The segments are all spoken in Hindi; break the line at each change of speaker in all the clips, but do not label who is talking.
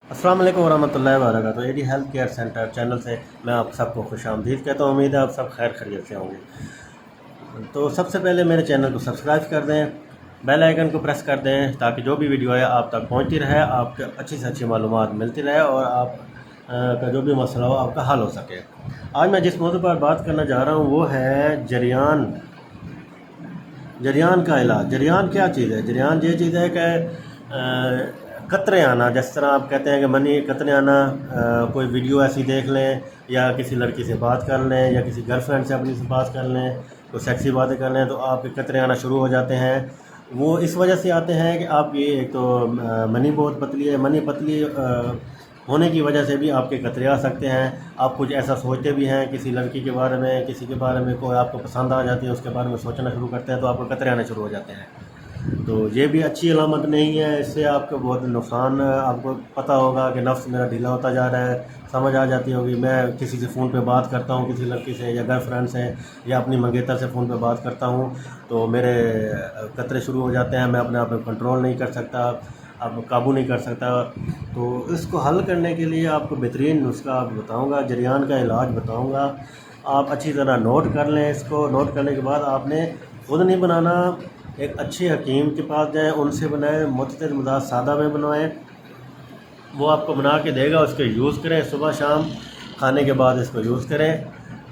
अस्सलाम वालेकुम वरहमतुल्लाहि वबरकातुहू। AD health care centre channel से मैं आप सबको खुश आमदीद कहता हूँ। उम्मीद है आप सब खैर खैरियत से होंगे। तो सबसे पहले मेरे चैनल को सब्सक्राइब कर दें, बेल आइकन को प्रेस कर दें ताकि जो भी वीडियो है आप तक पहुँचती रहे, आपको अच्छी से अच्छी मालूमात मिलती रहे और आप का जो भी मसला हो आपका हल हो सके। आज मैं जिस मौजू पर बात करना चाह रहा हूँ वो है जरियान। जरियान का इलाज। जरियान क्या चीज़ है? जरियान ये चीज़ है कि कतरे आना, जिस तरह आप कहते हैं कि मनी कतरे आना, कोई वीडियो ऐसी देख लें या किसी लड़की से बात कर लें या किसी गर्लफ्रेंड से अपनी से बात कर लें, तो सेक्सी बातें कर लें तो आपके कतरे आना शुरू हो जाते हैं। वो इस वजह से आते हैं कि आपकी एक तो मनी बहुत पतली है। मनी पतली होने की वजह से भी आपके कतरे आ सकते हैं। आप कुछ ऐसा सोचते भी हैं किसी लड़की के बारे में, किसी के बारे में कोई आपको पसंद आ जाती है, उसके बारे में सोचना शुरू करते हैं तो आपको कतरे आने शुरू हो जाते हैं। तो ये भी अच्छी अलामत नहीं है। इससे आपको बहुत नुकसान, आपको पता होगा कि नफ्स मेरा ढीला होता जा रहा है। समझ आ जाती होगी, मैं किसी से फ़ोन पे बात करता हूँ, किसी लड़की से या गर्लफ्रेंड से या अपनी मंगेतर से फ़ोन पे बात करता हूँ तो मेरे कतरे शुरू हो जाते हैं। मैं अपने आप पे कंट्रोल नहीं कर सकता, अब काबू नहीं कर सकता। तो इसको हल करने के लिए आपको बेहतरीन नुस्खा आप बताऊँगा, जरियान का इलाज बताऊँगा। आप अच्छी तरह नोट कर लें। इसको नोट करने के बाद आपने खुद नहीं बनाना, एक अच्छे हकीम के पास जाएं, उनसे बनाएं। मुतअद्दिद मदाद सादा में बनवाएं, वो आपको बना के देगा, उसको यूज़ करें। सुबह शाम खाने के बाद इसको यूज़ करें।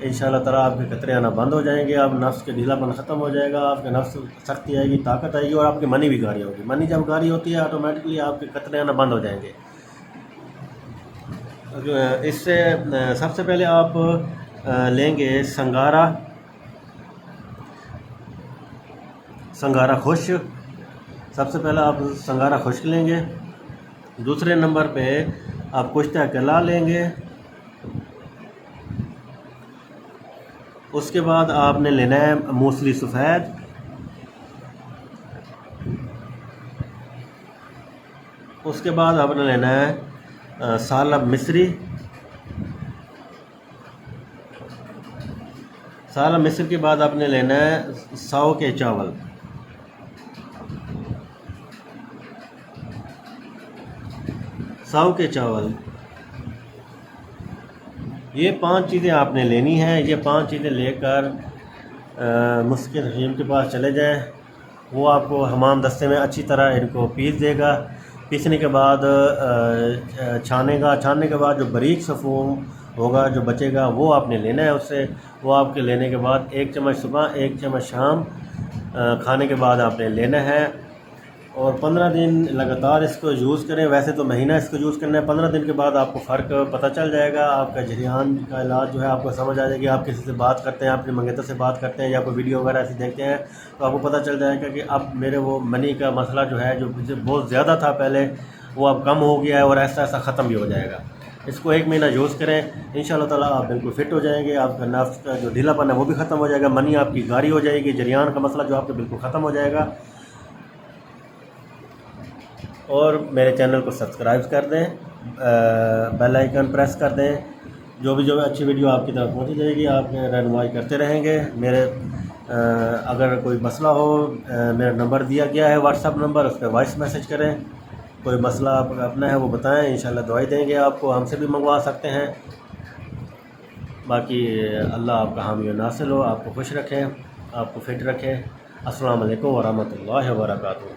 इंशाअल्लाह ताला आपके कतरे आना बंद हो जाएंगे। आप नफ्स के ढीलापन ख़त्म हो जाएगा, आपके नफ्स शक्ति आएगी, ताकत आएगी और आपकी मनी भी गारी होगी। मनी जब गारी होती है ऑटोमेटिकली आपके कतरे आना बंद हो जाएंगे। इससे सबसे पहले आप लेंगे संगारा खुश्क। सबसे पहले आप संगारा खुश्क लेंगे। दूसरे नंबर पे आप कुश्ता कला लेंगे। उसके बाद आपने लेना है मूसली सफ़ेद। उसके बाद आपने लेना है सालब मिस्री। सालब मिस्र के बाद आपने लेना है साव के चावल। साव के चावल, ये 5 चीज़ें आपने लेनी हैं। ये 5 चीज़ें लेकर मुस्किन हकीम के पास चले जाएं। वो आपको हमाम दस्ते में अच्छी तरह इनको पीस देगा। पीसने के बाद छानेगा। छानने के बाद जो बारीक सफ़ूम होगा, जो बचेगा, वो आपने लेना है उससे। वो आपके लेने के बाद 1 चम्मच सुबह, 1 चम्मच शाम खाने के बाद आपने लेना है। और 15 दिन लगातार इसको यूज़ करें। वैसे तो महीना इसको यूज़ करना है। 15 दिन के बाद आपको फ़र्क पता चल जाएगा। आपका जरियान का इलाज जो है आपको समझ आ जाएगी। आप किसी से बात करते हैं, अपने मंगेतर से बात करते हैं या कोई वीडियो वगैरह ऐसी देखते हैं तो आपको पता चल जाएगा कि अब मेरे वो मनी का मसला जो है, जो बहुत ज़्यादा था पहले, वो अब कम हो गया है और ऐसा ऐसा ख़त्म भी हो जाएगा। इसको 1 महीना यूज़ करें, इंशाअल्लाह ताला आप बिल्कुल फ़िट हो जाएंगे। आपका नफ्स का जो ढीलापन है वो भी ख़त्म हो जाएगा। मनी आपकी गारी हो जाएगी। जरियान का मसला जो आपका बिल्कुल ख़त्म हो जाएगा। और मेरे चैनल को सब्सक्राइब कर दें, बेल आइकन प्रेस कर दें। जो भी अच्छी वीडियो आपकी तरफ पहुंची जाएगी, आप रहनुमाई करते रहेंगे। मेरे अगर कोई मसला हो, मेरा नंबर दिया गया है व्हाट्सअप नंबर, उस पर वॉइस मैसेज करें। कोई मसला आप अपना है वो बताएं, इंशाल्लाह दवाई देंगे आपको। हमसे भी मंगवा सकते हैं। बाकी अल्लाह आपका हामी व नासिर हो, आपको खुश रखें, आपको फ़िट रखें। अस्सलाम वालेकुम वरहमतुल्लाहि वबरकातुहू।